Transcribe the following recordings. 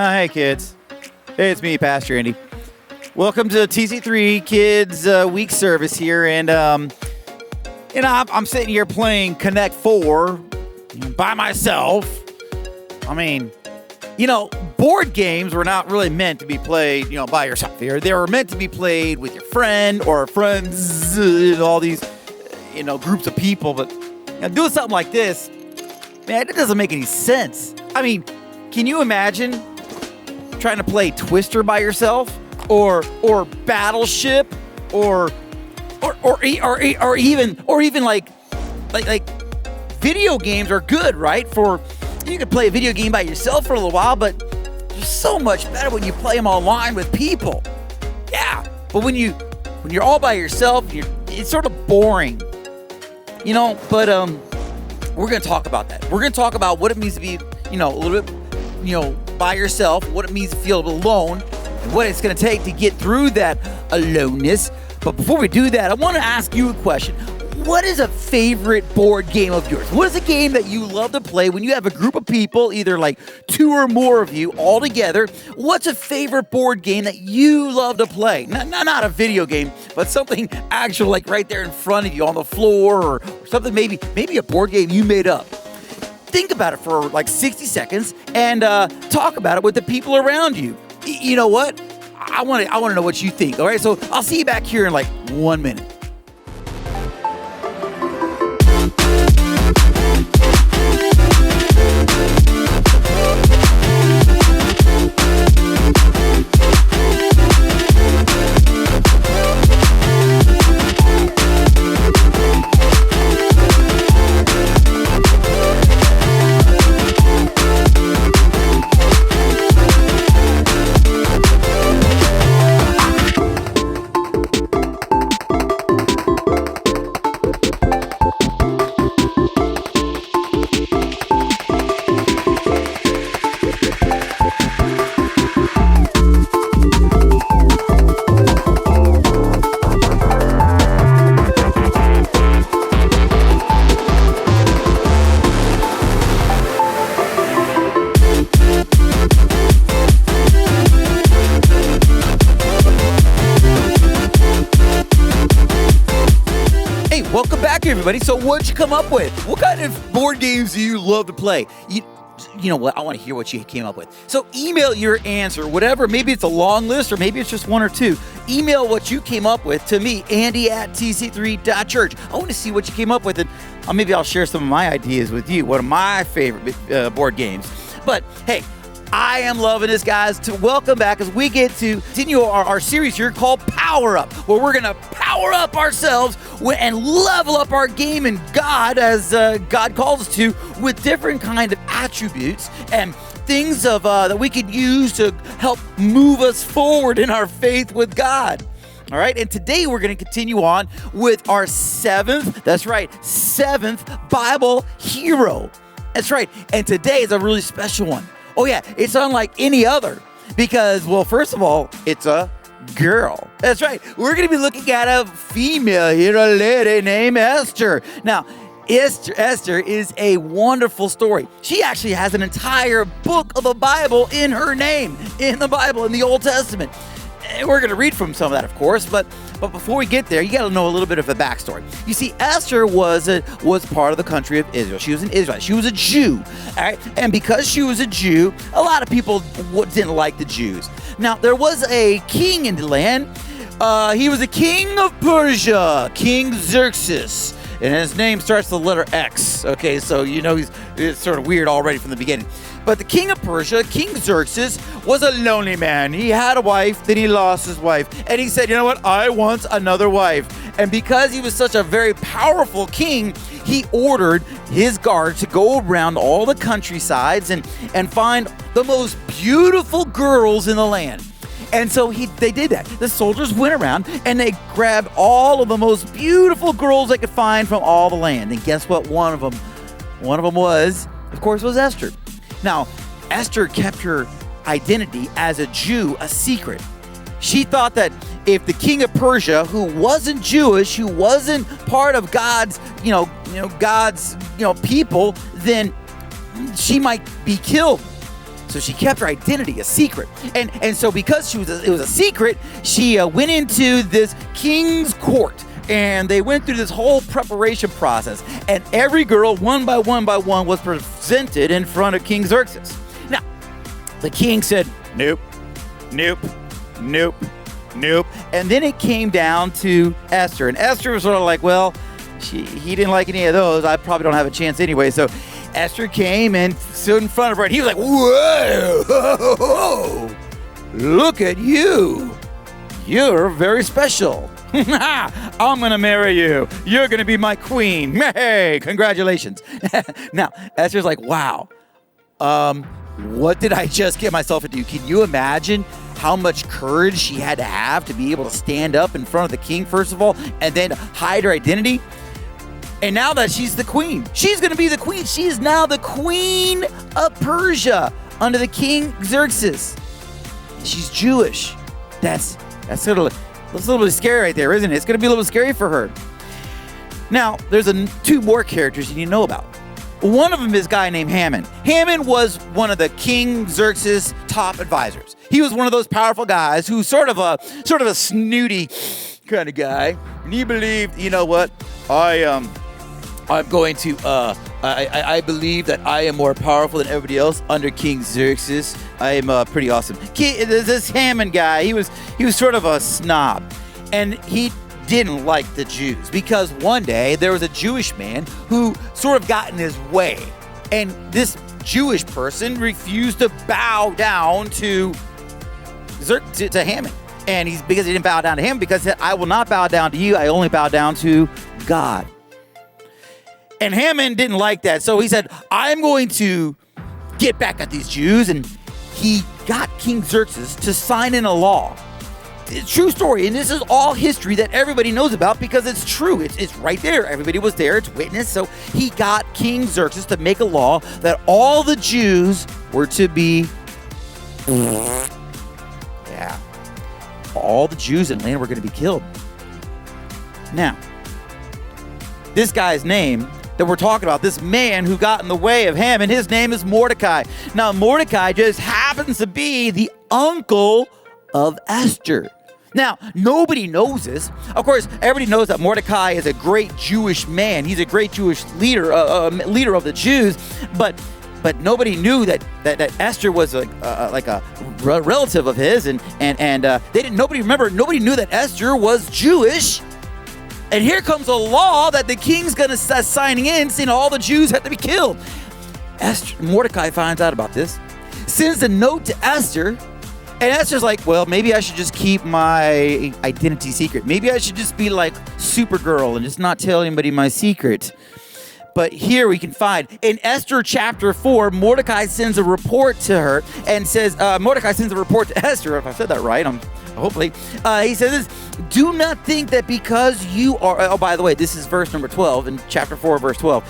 Hey, kids. Hey, it's me, Pastor Andy. Welcome to TC3 Kids Week Service here. And, I'm sitting here playing Connect 4 by myself. I mean, board games were not really meant to be played, by yourself. They were meant to be played with your friend or friends, all these, groups of people. But doing something like this, man, it doesn't make any sense. I mean, can you imagine trying to play Twister by yourself, or Battleship, or even like video games are good, right? You can play a video game by yourself for a little while, but they're so much better when you play them online with people. Yeah, but when you're all by yourself, it's sort of boring, But we're gonna talk about that. We're gonna talk about what it means to be, a little bit, by yourself, what it means to feel alone, and what it's going to take to get through that aloneness. But before we do that, I want to ask you a question. What is a favorite board game of yours? What is a game that you love to play when you have a group of people, either like two or more of you all together? What's a favorite board game that you love to play? Not a video game, but something actual, like right there in front of you on the floor, or something, maybe a board game you made up. Think about it for like 60 seconds and talk about it with the people around you. You know what? I want to know what you think. All right, so I'll see you back here in like 1 minute. Welcome back, everybody. So what'd you come up with? What kind of board games do you love to play? You know what? I want to hear what you came up with. So email your answer, whatever. Maybe it's a long list, or maybe it's just one or two. Email what you came up with to me, andy@tc3.church. I want to see what you came up with, and maybe I'll share some of my ideas with you. One of my favorite board games. But hey, I am loving this, guys. To welcome back as we get to continue our series here called Power Up, where we're going to power up ourselves and level up our game in God, as God calls us to, with different kind of attributes and things that we could use to help move us forward in our faith with God. All right, and today we're going to continue on with our seventh Bible hero. That's right, and today is a really special one. Oh yeah, it's unlike any other because, well, first of all, it's a girl. That's right. We're going to be looking at a female here, a lady named Esther. Now, Esther is a wonderful story. She actually has an entire book of the Bible in her name, in the Bible, in the Old Testament. And we're going to read from some of that, of course, but before we get there, you got to know a little bit of the backstory. You see, Esther was part of the country of Israel. She was an Israelite. She was a Jew, all right? And because she was a Jew, a lot of people didn't like the Jews. Now, there was a king in the land. He was the king of Persia, King Xerxes, and his name starts with the letter X. Okay, so it's sort of weird already from the beginning. But the king of Persia, King Xerxes, was a lonely man. He had a wife, then he lost his wife. And he said, you know what? I want another wife. And because he was such a very powerful king, he ordered his guards to go around all the countrysides and find the most beautiful girls in the land. And so they did that. The soldiers went around and they grabbed all of the most beautiful girls they could find from all the land. And guess what? One of them was, of course, was Esther. Now, Esther kept her identity as a Jew a secret. She thought that if the king of Persia, who wasn't Jewish, who wasn't part of God's people, then she might be killed. So she kept her identity a secret. And so because it was a secret, she went into this king's court. And they went through this whole preparation process. And every girl, one by one, was presented in front of King Xerxes. Now, the king said, nope, nope, nope, nope. And then it came down to Esther. And Esther was sort of like, well, he didn't like any of those. I probably don't have a chance anyway. So Esther came and stood in front of her. And he was like, whoa, look at you. You're very special. I'm going to marry you. You're going to be my queen. Hey, congratulations. Now, Esther's like, wow, what did I just get myself into? Can you imagine how much courage she had to have to be able to stand up in front of the king, first of all, and then hide her identity? And now that she's the queen, she's going to be the queen. She is now the queen of Persia under the King Xerxes. She's Jewish. That's sort of... That's a little bit scary right there, isn't it? It's going to be a little scary for her. Now, there's two more characters you need to know about. One of them is a guy named Haman. Haman was one of the King Xerxes' top advisors. He was one of those powerful guys who's sort of a snooty kind of guy. And he believed, you know what? I believe that I am more powerful than everybody else under King Xerxes. I am pretty awesome. This Haman guy, he was sort of a snob, and he didn't like the Jews because one day there was a Jewish man who sort of got in his way, and this Jewish person refused to bow down to Haman. And because he didn't bow down to him, because he said, I will not bow down to you, I only bow down to God. And Haman didn't like that, so he said, I'm going to get back at these Jews. And he got King Xerxes to sign in a law. It's a true story, and this is all history that everybody knows about because it's true. It's right there. Everybody was there. It's witnessed. So he got King Xerxes to make a law that all the Jews were to be... Yeah. All the Jews in the land were going to be killed. Now, this guy's name... that we're talking about, this man who got in the way of Haman, his name is Mordecai. Now, Mordecai just happens to be the uncle of Esther. Now, nobody knows this. Of course, everybody knows that Mordecai is a great Jewish man. He's a great Jewish leader, leader of the Jews. But nobody knew that Esther was like a relative of his, and they didn't. Nobody knew that Esther was Jewish. And here comes a law that the king's going to start signing in, saying all the Jews have to be killed. Mordecai finds out about this, sends a note to Esther, and Esther's like, well, maybe I should just keep my identity secret. Maybe I should just be like Supergirl and just not tell anybody my secret. But here we can find, in Esther chapter 4, Mordecai sends a report to her and says, Mordecai sends a report to Esther, if I said that right, hopefully. He says this, do not think that because you are, oh, by the way, this is verse number 12 in chapter 4, verse 12.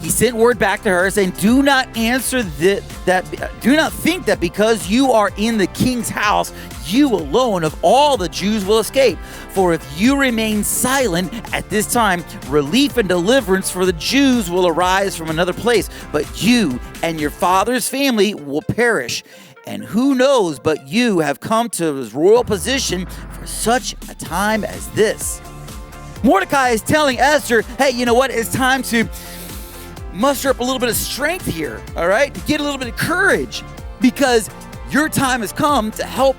He sent word back to her saying, do not answer do not think that because you are in the king's house, you alone of all the Jews will escape. For if you remain silent at this time, relief and deliverance for the Jews will arise from another place, but you and your father's family will perish. And who knows, but you have come to his royal position for such a time as this. Mordecai is telling Esther, hey, you know what? It's time to muster up a little bit of strength here, all right? Get a little bit of courage, because your time has come to help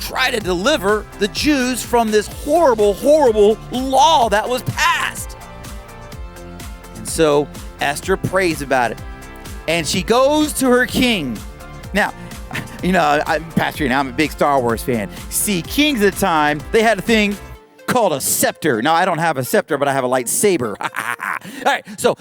try to deliver the Jews from this horrible, horrible law that was passed. And so Esther prays about it, and she goes to her king. Now, you know, I'm Pastor, now I'm a big Star Wars fan. See, kings at the time, they had a thing called a scepter. Now, I don't have a scepter, but I have a lightsaber. All right, so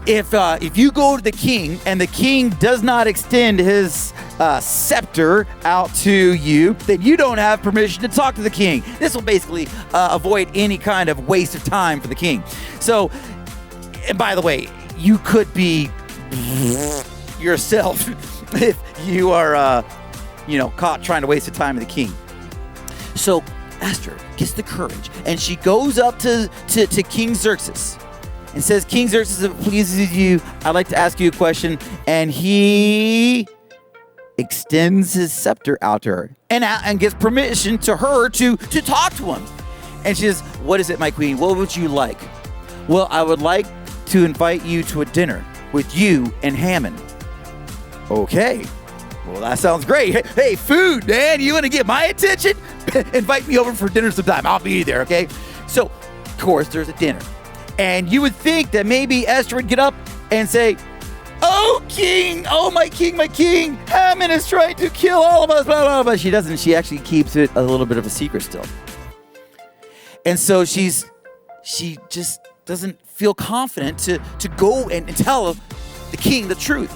if you go to the king and the king does not extend his scepter out to you, then you don't have permission to talk to the king. This will basically avoid any kind of waste of time for the king. So, and by the way, you could be yourself if you are, caught trying to waste the time of the king. So Esther gets the courage, and she goes up to King Xerxes, and says, King Xerxes, if it pleases you, I'd like to ask you a question. And he extends his scepter out to her and gives permission to her to talk to him. And she says, what is it, my queen? What would you like? Well, I would like to invite you to a dinner with you and Haman. Okay. Well, that sounds great. Hey, food, man. You want to get my attention? Invite me over for dinner sometime. I'll be there, okay? So, of course, there's a dinner. And you would think that maybe Esther would get up and say, oh, king, oh, my king, Haman is trying to kill all of us, blah, blah, blah. She doesn't. She actually keeps it a little bit of a secret still. And so she just doesn't feel confident to go and tell the king the truth.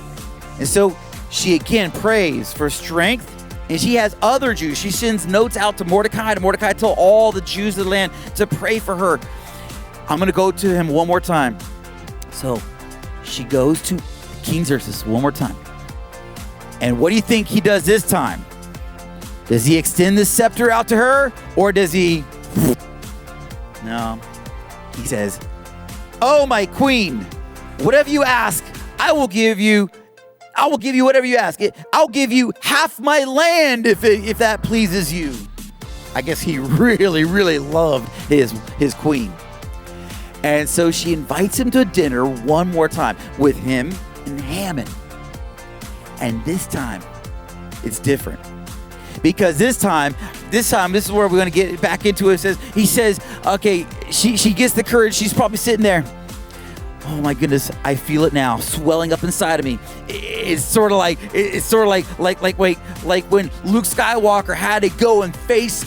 And so she again prays for strength, and she has other Jews. She sends notes out to Mordecai tell all the Jews of the land to pray for her. I'm going to go to him one more time. So she goes to King Xerxes one more time. And what do you think he does this time? Does he extend the scepter out to her, or does he... No. He says, oh, my queen, whatever you ask, I will give you whatever you ask. I'll give you half my land if that pleases you. I guess he really, really loved his queen. And so she invites him to a dinner one more time with him and Haman. And this time, it's different. Because this time, this is where we're going to get back into it. He says, okay, she gets the courage. She's probably sitting there. Oh my goodness, I feel it now, swelling up inside of me. It's sort of like when Luke Skywalker had to go and face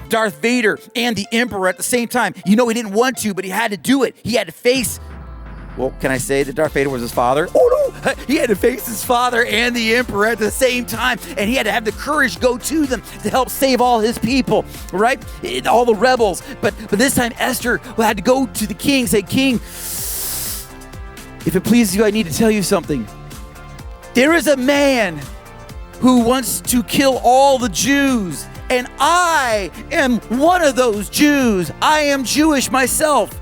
Darth Vader and the Emperor at the same time. You know, he didn't want to, but he had to do it. He had to face, well, can I say that Darth Vader was his father? Oh no, he had to face his father and the Emperor at the same time, and he had to have the courage to go to them to help save all his people, right? All the rebels. But this time Esther had to go to the king, say, King, if it pleases you, I need to tell you something. There is a man who wants to kill all the Jews, and I am one of those Jews. I am Jewish myself.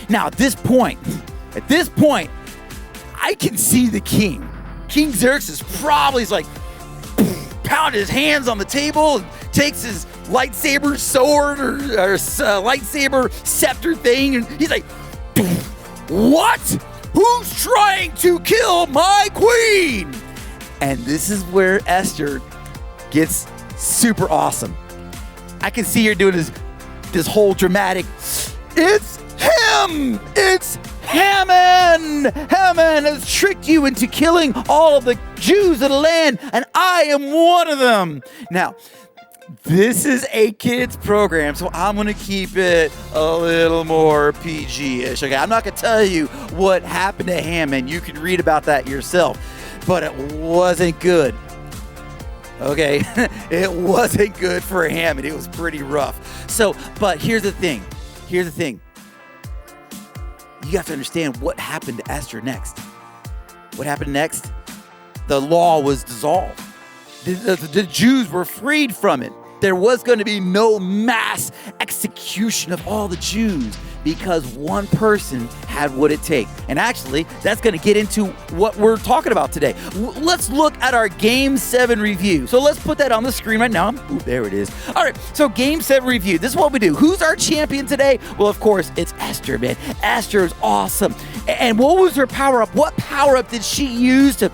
Now, at this point, I can see the king. King Xerxes probably is like, pounding his hands on the table and takes his lightsaber sword or lightsaber scepter thing, and he's like, what? Who's trying to kill my queen? And this is where Esther gets super awesome. I can see her doing this whole dramatic, it's him! It's Haman! Haman has tricked you into killing all of the Jews of the land, and I am one of them. Now, this is a kids program, so I'm going to keep it a little more PG-ish. Okay, I'm not going to tell you what happened to Haman. You can read about that yourself. But it wasn't good. Okay, it wasn't good for Haman. It was pretty rough. So, but here's the thing. You have to understand what happened to Esther next. What happened next? The law was dissolved. The Jews were freed from it. There was going to be no mass execution of all the Jews because one person had what it takes. And actually, that's going to get into what we're talking about today. Let's look at our Game 7 review. So let's put that on the screen right now. Ooh, there it is. All right, so Game 7 review. This is what we do. Who's our champion today? Well, of course, it's Esther, man. Esther is awesome. And what was her power-up? What power-up did she use to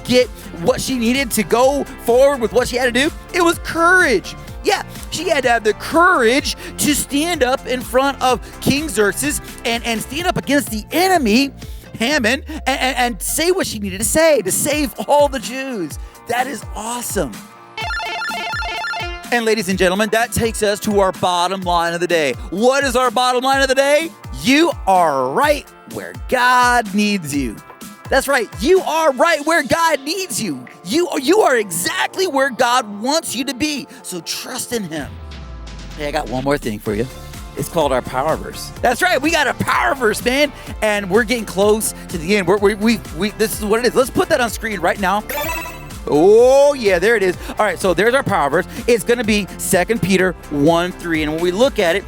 get what she needed to go forward with what she had to do? It was courage. Yeah, she had to have the courage to stand up in front of King Xerxes and stand up against the enemy, Haman, and say what she needed to say to save all the Jews. That is awesome. And ladies and gentlemen, that takes us to our bottom line of the day. What is our bottom line of the day? You are right where God needs you. That's right. You are right where God needs you. You are exactly where God wants you to be. So trust in Him. Hey, I got one more thing for you. It's called our power verse. That's right. We got a power verse, man. And we're getting close to the end. This is what it is. Let's put that on screen right now. Oh, yeah, there it is. All right, so there's our power verse. It's going to be 2 Peter 1:3. And when we look at it,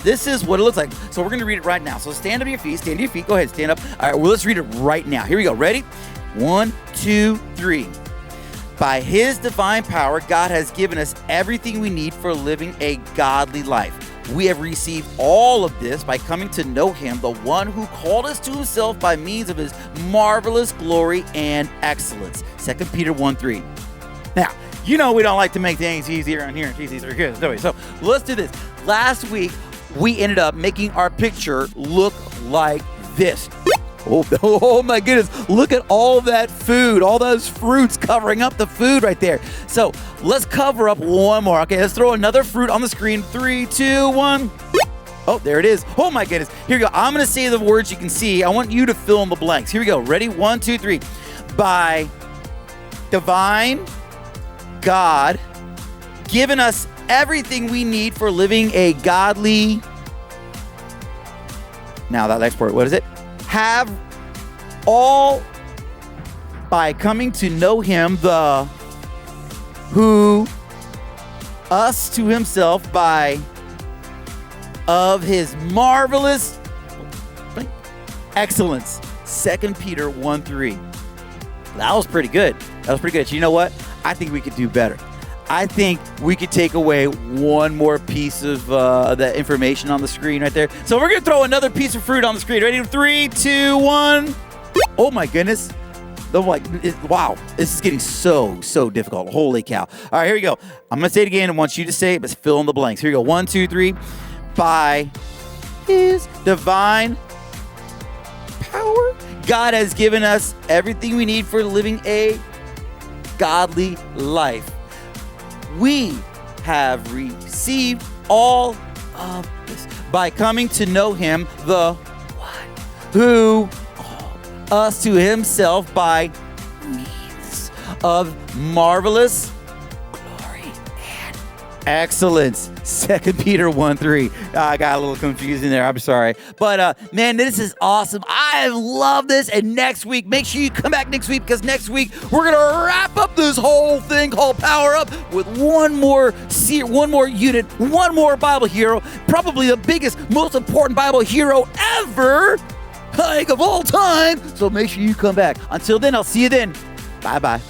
this is what it looks like. So we're going to read it right now. So stand up to your feet. Stand to your feet. Go ahead, stand up. All right, well, let's read it right now. Here we go. Ready? 1, 2, 3. By his divine power, God has given us everything we need for living a godly life. We have received all of this by coming to know him, the one who called us to himself by means of his marvelous glory and excellence. 2 Peter 1:3. Now, you know we don't like to make things easier on here and easier here. So let's do this. Last week, we ended up making our picture look like this. Oh my goodness, look at all that food, all those fruits covering up the food right there. So let's cover up one more. Okay, let's throw another fruit on the screen. 3, 2, 1. Oh, there it is. Oh my goodness. Here we go. I'm going to say the words you can see. I want you to fill in the blanks. Here we go. Ready? 1, 2, 3. By divine God given us everything we need for living a godly. Now that next word, what is it? Have all by coming to know him, the who us to himself by of his marvelous excellence. 2 Peter 1:3. That was pretty good. You know what? I think we could do better. I think we could take away one more piece of the information on the screen right there. So we're going to throw another piece of fruit on the screen. Ready? 3, 2, 1. Oh, my goodness. Wow. This is getting so difficult. Holy cow. All right, here we go. I'm going to say it again. I want you to say it, but fill in the blanks. Here we go. 1, 2, 3. By his divine power, God has given us everything we need for living a godly life. We have received all of this by coming to know him, the one who called us to himself by means of marvelous glory and excellence. 2 Peter 1:3. I got a little confusing there. I'm sorry. But, man, this is awesome. I love this. And next week, make sure you come back next week, because next week we're going to wrap up this whole thing called Power Up with one more unit, one more Bible hero, probably the biggest, most important Bible hero ever, of all time. So make sure you come back. Until then, I'll see you then. Bye-bye.